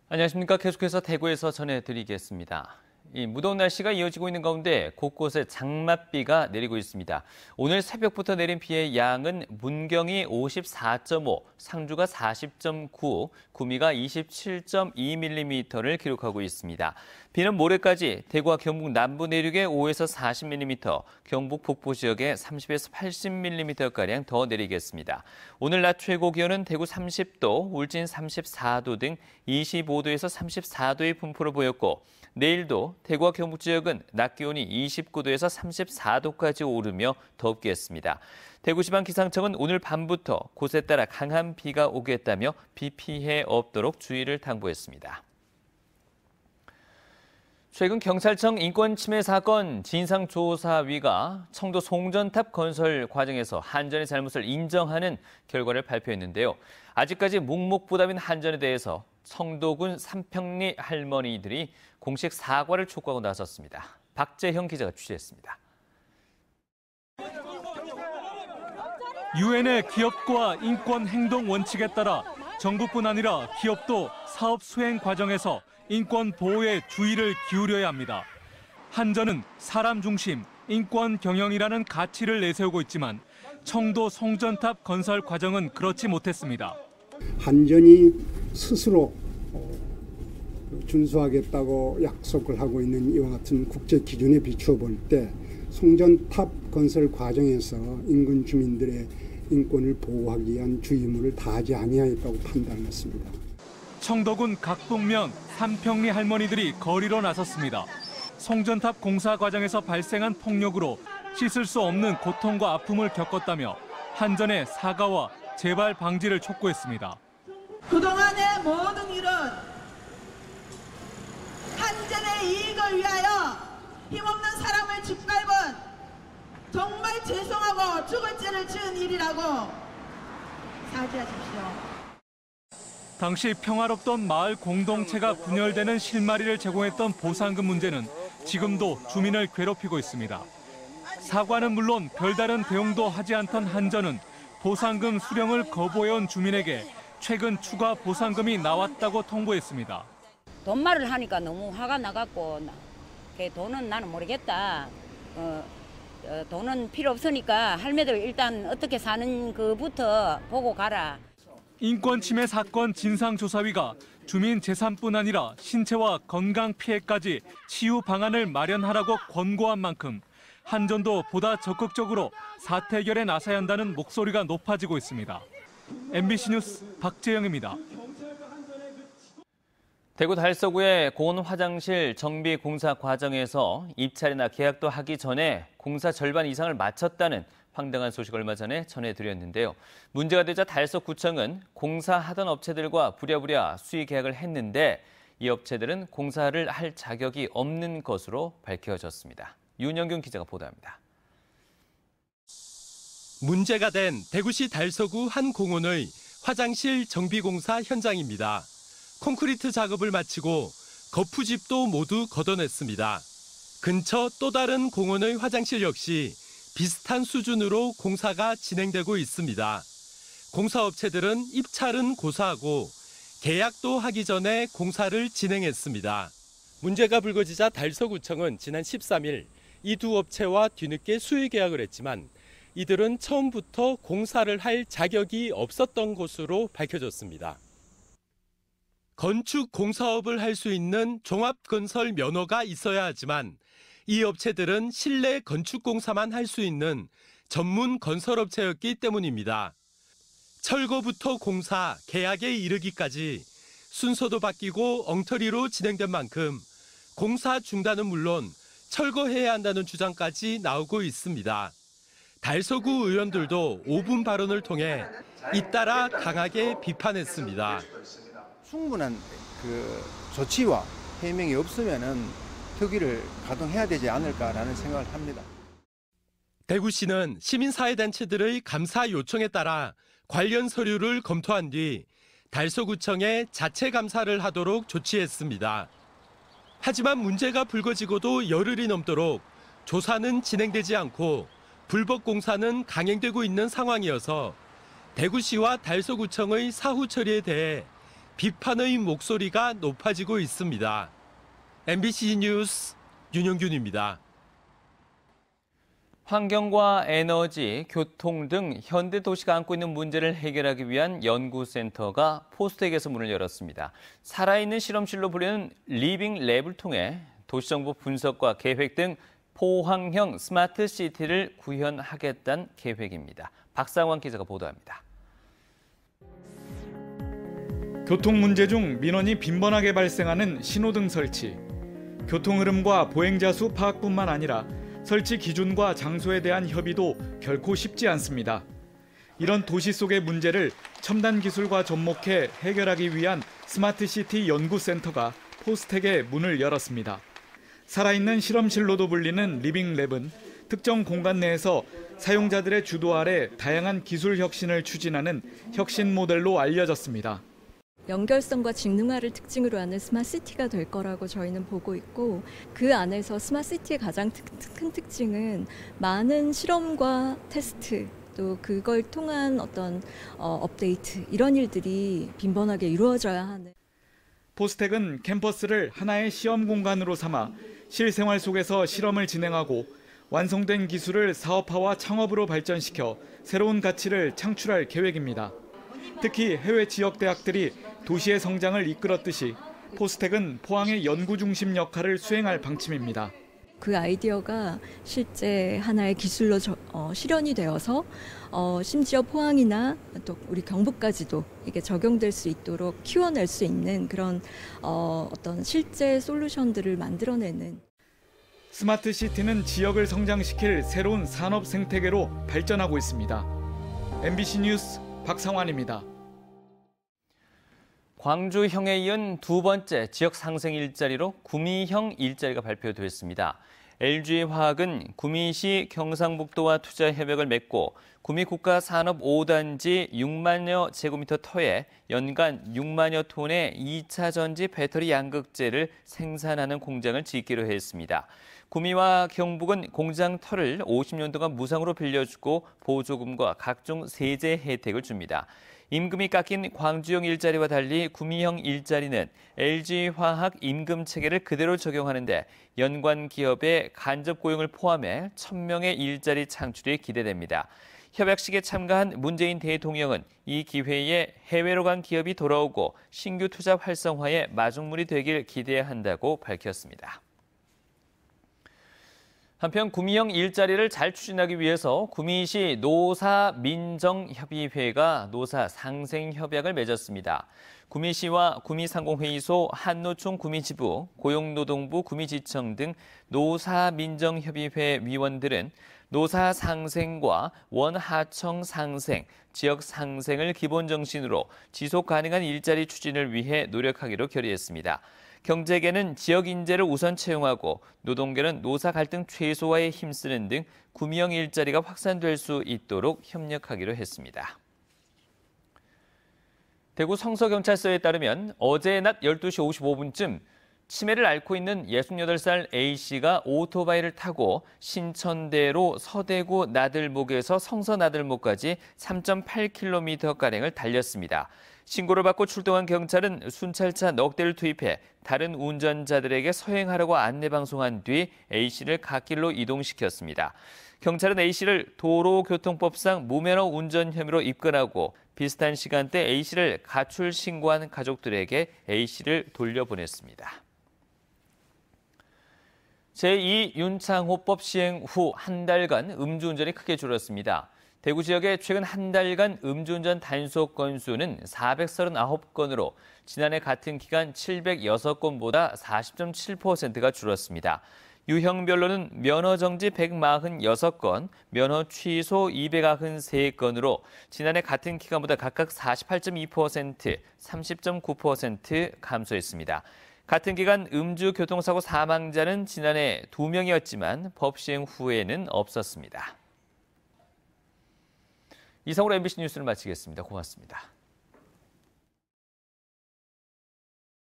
안녕하십니까. 계속해서 대구에서 전해드리겠습니다. 이 무더운 날씨가 이어지고 있는 가운데 곳곳에 장맛비가 내리고 있습니다. 오늘 새벽부터 내린 비의 양은 문경이 54.5, 상주가 40.9, 구미가 27.2mm를 기록하고 있습니다. 비는 모레까지 대구와 경북 남부 내륙에 5에서 40mm, 경북 북부 지역에 30에서 80mm가량 더 내리겠습니다. 오늘 낮 최고 기온은 대구 30도, 울진 34도 등 25도에서 34도의 분포를 보였고 내일도 대구와 경북 지역은 낮 기온이 29도에서 34도까지 오르며 덥겠습니다. 대구지방기상청은 오늘 밤부터 곳에 따라 강한 비가 오겠다며 비 피해 없도록 주의를 당부했습니다. 최근 경찰청 인권침해 사건 진상조사위가 청도 송전탑 건설 과정에서 한전의 잘못을 인정하는 결과를 발표했는데요. 아직까지 묵묵부답인 한전에 대해서 청도군 삼평리 할머니들이 공식 사과를 촉구하고 나섰습니다. 박재형 기자가 취재했습니다. 유엔의 기업과 인권 행동 원칙에 따라 정부뿐 아니라 기업도 사업 수행 과정에서 인권 보호에 주의를 기울여야 합니다. 한전은 사람 중심, 인권 경영이라는 가치를 내세우고 있지만 청도 송전탑 건설 과정은 그렇지 못했습니다. 한전이 스스로 준수하겠다고 약속을 하고 있는 이와 같은 국제 기준에 비추어 볼 때 송전탑 건설 과정에서 인근 주민들의 인권을 보호하기 위한 주의무를 다하지 아니하였다고 판단했습니다. 청도군 각북면 삼평리 할머니들이 거리로 나섰습니다. 송전탑 공사 과정에서 발생한 폭력으로 씻을 수 없는 고통과 아픔을 겪었다며 한전의 사과와 재발 방지를 촉구했습니다. 그동안의 모든 일은 한전의 이익을 위하여 힘없는 사람을 짓밟은 정말 죄송하고 죽을 죄를 지은 일이라고 사죄하십시오. 당시 평화롭던 마을 공동체가 분열되는 실마리를 제공했던 보상금 문제는 지금도 주민을 괴롭히고 있습니다. 사과는 물론 별다른 대응도 하지 않던 한전은 보상금 수령을 거부해온 주민에게 최근 추가 보상금이 나왔다고 통보했습니다. 돈말을 하니까 너무 화가 나갖고 돈은 나는 모르겠다. 돈은 필요 없으니까 할매들 일단 어떻게 사는 그부터 보고 가라. 인권침해 사건 진상조사위가 주민 재산뿐 아니라 신체와 건강 피해까지 치유 방안을 마련하라고 권고한 만큼 한전도 보다 적극적으로 사태 해결에 나서야 한다는 목소리가 높아지고 있습니다. MBC 뉴스 박재영입니다. 대구 달서구의 공원 화장실 정비 공사 과정에서 입찰이나 계약도 하기 전에 공사 절반 이상을 마쳤다는 황당한 소식 얼마 전에 전해드렸는데요. 문제가 되자 달서구청은 공사하던 업체들과 부랴부랴 수의 계약을 했는데 이 업체들은 공사를 할 자격이 없는 것으로 밝혀졌습니다. 윤영균 기자가 보도합니다. 문제가 된 대구시 달서구 한 공원의 화장실 정비공사 현장입니다. 콘크리트 작업을 마치고 거푸집도 모두 걷어냈습니다. 근처 또 다른 공원의 화장실 역시 비슷한 수준으로 공사가 진행되고 있습니다. 공사업체들은 입찰은 고사하고 계약도 하기 전에 공사를 진행했습니다. 문제가 불거지자 달서구청은 지난 13일 이 두 업체와 뒤늦게 수의 계약을 했지만 이들은 처음부터 공사를 할 자격이 없었던 것으로 밝혀졌습니다. 건축 공사업을 할 수 있는 종합건설 면허가 있어야 하지만 이 업체들은 실내 건축 공사만 할 수 있는 전문 건설업체였기 때문입니다. 철거부터 공사, 계약에 이르기까지 순서도 바뀌고 엉터리로 진행된 만큼 공사 중단은 물론 철거해야 한다는 주장까지 나오고 있습니다. 달서구 의원들도 5분 발언을 통해 잇따라 강하게 비판했습니다. 충분한 조치와 해명이 없으면은 특위를 가동해야 되지 않을까라는 생각을 합니다. 대구시는 시민사회단체들의 감사 요청에 따라 관련 서류를 검토한 뒤 달서구청에 자체 감사를 하도록 조치했습니다. 하지만 문제가 불거지고도 열흘이 넘도록 조사는 진행되지 않고 불법 공사는 강행되고 있는 상황이어서 대구시와 달서구청의 사후 처리에 대해 비판의 목소리가 높아지고 있습니다. MBC 뉴스 윤영균입니다. 환경과 에너지, 교통 등 현대 도시가 안고 있는 문제를 해결하기 위한 연구센터가 포스텍에서 문을 열었습니다. 살아있는 실험실로 불리는 리빙 랩을 통해 도시정보 분석과 계획 등 포항형 스마트 시티를 구현하겠다는 계획입니다. 박상환 기자가 보도합니다. 교통 문제 중 민원이 빈번하게 발생하는 신호등 설치. 교통 흐름과 보행자 수 파악뿐만 아니라 설치 기준과 장소에 대한 협의도 결코 쉽지 않습니다. 이런 도시 속의 문제를 첨단 기술과 접목해 해결하기 위한 스마트시티 연구센터가 포스텍에 문을 열었습니다. 살아있는 실험실로도 불리는 리빙랩은 특정 공간 내에서 사용자들의 주도 아래 다양한 기술 혁신을 추진하는 혁신 모델로 알려졌습니다. 연결성과 직능화를 특징으로 하는 스마트시티가 될 거라고 저희는 보고 있고, 그 안에서 스마트시티의 가장 큰 특징은 많은 실험과 테스트, 또 그걸 통한 어떤 업데이트, 이런 일들이 빈번하게 이루어져야 하는. 포스텍은 캠퍼스를 하나의 시험 공간으로 삼아 실생활 속에서 실험을 진행하고 완성된 기술을 사업화와 창업으로 발전시켜 새로운 가치를 창출할 계획입니다. 특히 해외 지역 대학들이 도시의 성장을 이끌었듯이 포스텍은 포항의 연구 중심 역할을 수행할 방침입니다. 그 아이디어가 실제 하나의 기술로 실현이 되어서 심지어 포항이나 또 우리 경북까지도 이게 적용될 수 있도록 키워낼 수 있는 그런 어떤 실제 솔루션들을 만들어내는. 스마트 시티는 지역을 성장시킬 새로운 산업 생태계로 발전하고 있습니다. MBC 뉴스 박상환입니다. 광주형에 이은 두 번째 지역 상생 일자리로 구미형 일자리가 발표됐습니다. LG화학은 구미시 경상북도와 투자 협약을 맺고 구미 국가산업 5단지 6만여 제곱미터 터에 연간 6만여 톤의 2차 전지 배터리 양극재를 생산하는 공장을 짓기로 했습니다. 구미와 경북은 공장 터를 50년 동안 무상으로 빌려주고 보조금과 각종 세제 혜택을 줍니다. 임금이 깎인 광주형 일자리와 달리 구미형 일자리는 LG화학 임금 체계를 그대로 적용하는데 연관 기업의 간접 고용을 포함해 1,000명의 일자리 창출이 기대됩니다. 협약식에 참가한 문재인 대통령은 이 기회에 해외로 간 기업이 돌아오고 신규 투자 활성화에 마중물이 되길 기대한다고 밝혔습니다. 한편 구미형 일자리를 잘 추진하기 위해서 구미시 노사민정협의회가 노사상생협약을 맺었습니다. 구미시와 구미상공회의소, 한노총 구미지부, 고용노동부 구미지청 등 노사민정협의회 위원들은 노사상생과 원하청 상생, 지역 상생을 기본 정신으로 지속 가능한 일자리 추진을 위해 노력하기로 결의했습니다. 경제계는 지역 인재를 우선 채용하고 노동계는 노사 갈등 최소화에 힘쓰는 등 구미형 일자리가 확산될 수 있도록 협력하기로 했습니다. 대구 성서경찰서에 따르면 어제 낮 12시 55분쯤 치매를 앓고 있는 68살 A씨가 오토바이를 타고 신천대로 서대구 나들목에서 성서나들목까지 3.8km가량을 달렸습니다. 신고를 받고 출동한 경찰은 순찰차 넉 대를 투입해 다른 운전자들에게 서행하라고 안내방송한 뒤 A씨를 갓길로 이동시켰습니다. 경찰은 A씨를 도로교통법상 무면허 운전 혐의로 입건하고 비슷한 시간대 A씨를 가출 신고한 가족들에게 A씨를 돌려보냈습니다. 제2윤창호법 시행 후 한 달간 음주운전이 크게 줄었습니다. 대구 지역의 최근 한 달간 음주운전 단속 건수는 439건으로 지난해 같은 기간 706건보다 40.7%가 줄었습니다. 유형별로는 면허 정지 146건, 면허 취소 293건으로 지난해 같은 기간보다 각각 48.2%, 30.9% 감소했습니다. 같은 기간 음주 교통사고 사망자는 지난해 2명이었지만 법 시행 후에는 없었습니다. 이상으로 MBC 뉴스를 마치겠습니다. 고맙습니다.